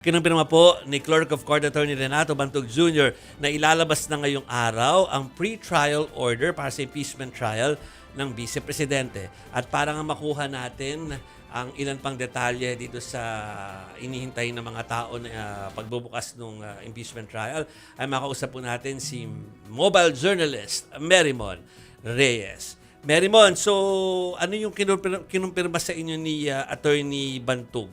Kinumpirma po ni Clerk of Court Attorney Renato Bantog Jr. na ilalabas na ngayong araw ang pre-trial order para sa impeachment trial ng Vice Presidente. At para nga makuha natin ang ilan pang detalye dito sa inihintay ng mga tao na pagbubukas ng impeachment trial, ay makausap po natin si mobile journalist Merrimon Reyes. Merrimon, so ano yung kinumpirma sa inyo ni Attorney Bantog?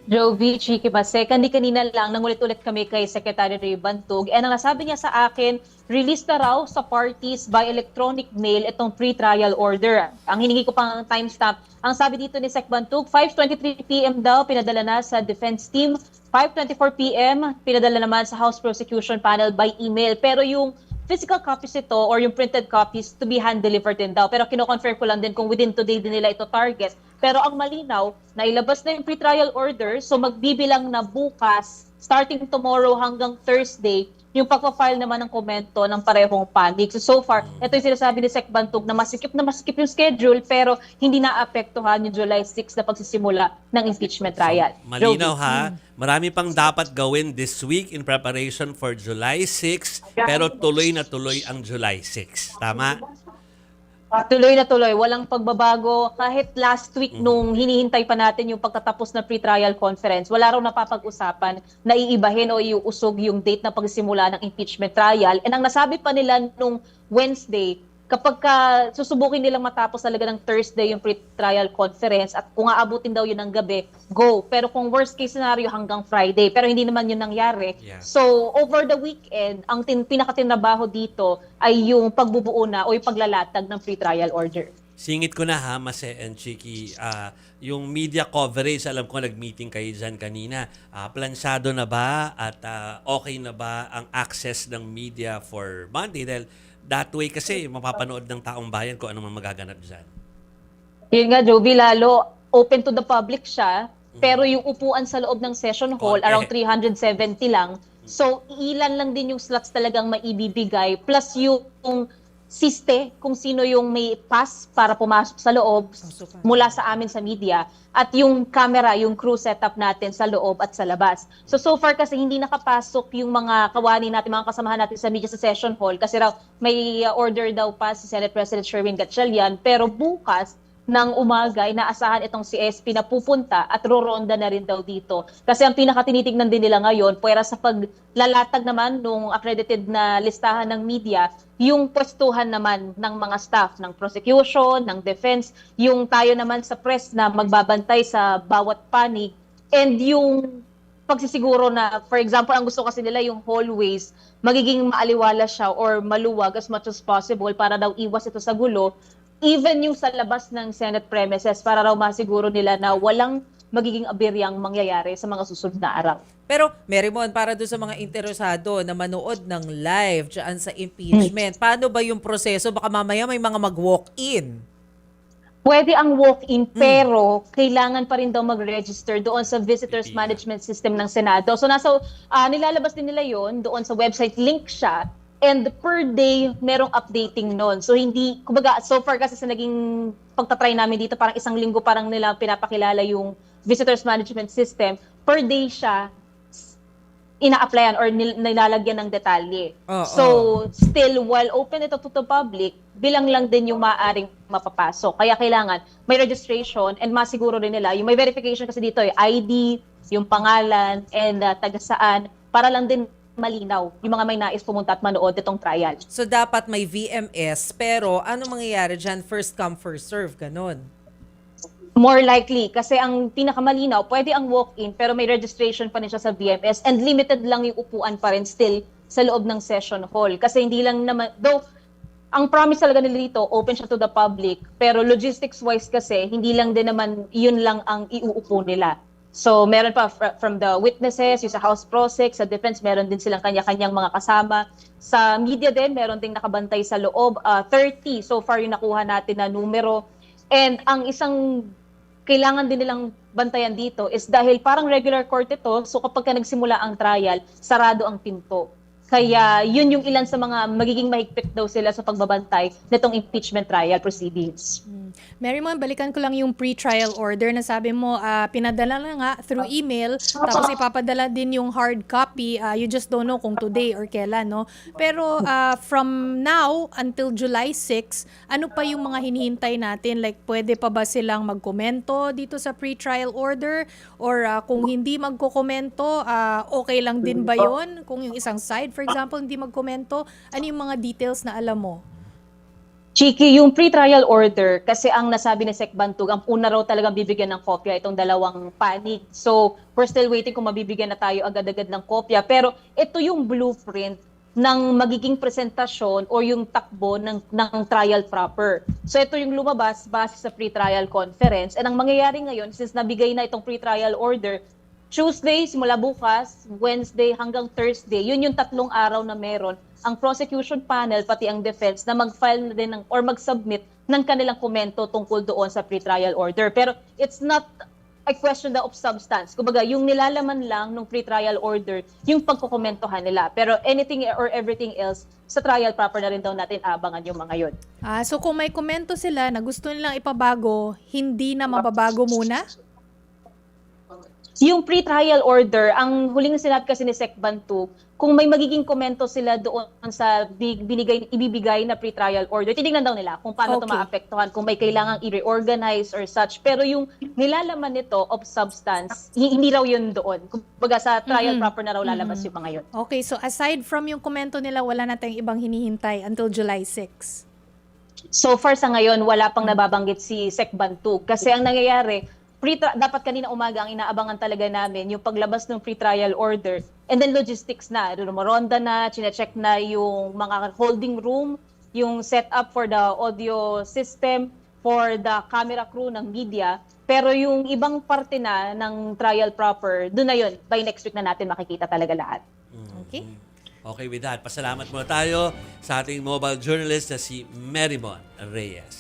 Jovi, Chiki Masek, kanina lang nangulit-ulit kami kay Secretary Ray Bantog. And ang nasabi niya sa akin, release na raw sa parties by electronic mail itong pre-trial order. Ang hiningi ko pang timestamp, ang sabi dito ni Sec Bantog, 5:23 p.m. daw pinadala na sa defense team, 5:24 p.m. pinadala naman sa House Prosecution Panel by email. Pero yung physical copies ito or yung printed copies to be hand-delivered din daw. Pero kino-confirm ko lang din kung within today din nila ito target. Pero ang malinaw, na ilabas na yung pre-trial order, so magbibilang na bukas, starting tomorrow hanggang Thursday, yung pagpa-file naman ng komento ng parehong panig. So far, ito yung sinasabi ni Sec Bantog na masikip yung schedule, pero hindi naapektuhan yung July 6 na pagsisimula ng impeachment trial. So, malinaw ha, marami pang dapat gawin this week in preparation for July 6, pero tuloy na tuloy ang July 6. Tama? Tuloy na tuloy, walang pagbabago. Kahit last week nung hinihintay pa natin yung pagtatapos na pre-trial conference, wala raw napapag-usapan na iibahin o iuusog yung date na pagsimula ng impeachment trial. And ang nasabi pa nila nung Wednesday, kapag susubukin nilang matapos talaga ng Thursday yung pre-trial conference at kung aabutin daw yun ng gabi, go. Pero kung worst case scenario hanggang Friday, pero hindi naman yun nangyari. Yeah. So over the weekend, ang pinakatinrabaho dito ay yung pagbubuo na o yung paglalatag ng pre-trial order. Singit ko na ha, Mase and Chiki, yung media coverage, alam ko nag-meeting kayo dyan kanina. Plansado na ba at okay na ba ang access ng media for Monday? Dahil that way kasi mapapanood ng taong bayan kung ano man magaganap dyan. Yun nga, Joby, lalo open to the public siya, pero yung upuan sa loob ng session hall, around 370 lang. So, ilan lang din yung slots talagang maibibigay, plus yung siste kung sino yung may pass para pumasok sa loob mula sa amin sa media, at yung camera, yung crew setup natin sa loob at sa labas. So far kasi hindi nakapasok yung mga kawani natin, mga kasamahan natin sa media sa session hall kasi raw may order daw pa si Senate President Sherwin Gatchalian, pero bukas ng umaga, inaasahan itong si SP na pupunta at roronda na rin daw dito. Kasi ang pinakatinitignan din nila ngayon, puwera sa paglalatag naman nung accredited na listahan ng media, yung pwestuhan naman ng mga staff ng prosecution, ng defense, yung tayo naman sa press na magbabantay sa bawat panig, and yung pagsisiguro na, for example, ang gusto kasi nila yung hallways, magiging maaliwala siya or maluwag as much as possible para daw iwas ito sa gulo. Even yung sa labas ng Senate premises para raw masiguro nila na walang magiging abiryang mangyayari sa mga susunod na araw. Pero, Merrimon, para doon sa mga interesado na manood ng live dyan sa impeachment, paano ba yung proseso? Baka mamaya may mga mag-walk-in. Pwede ang walk-in, pero kailangan pa rin daw mag-register doon sa Visitors Management System ng Senado. So nilalabas din nila yon doon sa website, link siya. And per day, merong updating nun. So hindi, kumbaga, so far kasi sa naging pagtatry namin dito, parang isang linggo parang nila pinapakilala yung Visitors Management System. Per day siya, ina-applyan or nilalagyan ng detalye. So still, while open ito to the public, bilang lang din yung maaaring mapapasok. Kaya kailangan may registration and masiguro rin nila. Yung may verification kasi dito, yung ID, yung pangalan, and taga saan, para lang din malinaw yung mga may nais pumunta at manood itong trial. So, dapat may VMS, pero ano mangyayari dyan? First come, first serve, ganun. More likely, kasi ang pinakamalinaw, pwede ang walk-in, pero may registration pa rin siya sa VMS and limited lang yung upuan pa rin still sa loob ng session hall. Kasi hindi lang naman, though, ang promise talaga nila dito, open siya to the public, pero logistics-wise kasi, hindi lang din naman, yun lang ang iuupo nila. So, meron pa from the witnesses, yung sa House Prosec, sa defense, meron din silang kanya-kanyang mga kasama. Sa media din, meron ding nakabantay sa loob. 30 so far yung nakuha natin na numero. And ang isang kailangan din nilang bantayan dito is dahil parang regular court ito, so kapag nagsimula ang trial, sarado ang pinto. Kaya yun yung ilan sa mga magiging mahigpit daw sila sa pagbabantay nitong impeachment trial proceedings. Marymon, balikan ko lang yung pre-trial order na sabi mo, pinadala na nga through email, tapos ipapadala din yung hard copy. You just don't know kung today or kailan, no? Pero from now until July 6, ano pa yung mga hinihintay natin? Like, pwede pa ba silang magkomento dito sa pre-trial order? Or kung hindi magkokomento, okay lang din ba yon? Kung yung isang side, for example, hindi magkomento, ano yung mga details na alam mo? Chiki, yung pre-trial order, kasi ang nasabi ni Sec Bantug, ang una raw talagang bibigyan ng kopya itong dalawang panig. So, we're still waiting kung mabibigyan na tayo agad-agad ng kopya. Pero ito yung blueprint ng magiging presentasyon o yung takbo ng trial proper. So, ito yung lumabas base sa pre-trial conference. And ang mangyayari ngayon, since nabigay na itong pre-trial order, Tuesday, simula bukas, Wednesday hanggang Thursday, yun yung 3 araw na meron ang prosecution panel pati ang defense na mag-file na din or mag-submit ng kanilang komento tungkol doon sa pre-trial order. Pero it's not a question of substance. Kumbaga, yung nilalaman lang ng pre-trial order, yung pagkukomentohan nila. Pero anything or everything else, sa trial proper na rin daw natin abangan yung mga yun. So kung may komento sila na gusto nilang ipabago, hindi na mababago muna? Yung pre-trial order, ang huling sinabi kasi ni Sec Bantug, kung may magiging komento sila doon sa ibibigay na pre-trial order, titignan daw nila kung paano ito Okay. maapektuhan, kung may kailangang i-reorganize or such. Pero yung nilalaman nito of substance, hindi raw yun doon. Kumbaga sa trial proper na raw lalabas yung mga yun. Okay, so aside from yung komento nila, wala na tayong ibang hinihintay until July 6. So far sa ngayon, wala pang nababanggit si Sec Bantug. Kasi ang nangyayari, dapat kanina umaga ang inaabangan talaga namin yung paglabas ng pre-trial order and then logistics na. Rumoronda na, chinecheck na yung mga holding room, yung setup for the audio system, for the camera crew ng media. Pero yung ibang parte na ng trial proper, doon na yun. By next week na natin makikita talaga lahat. Okay? Okay, with that, pasalamat muna tayo sa ating mobile journalist na si Marymon Reyes.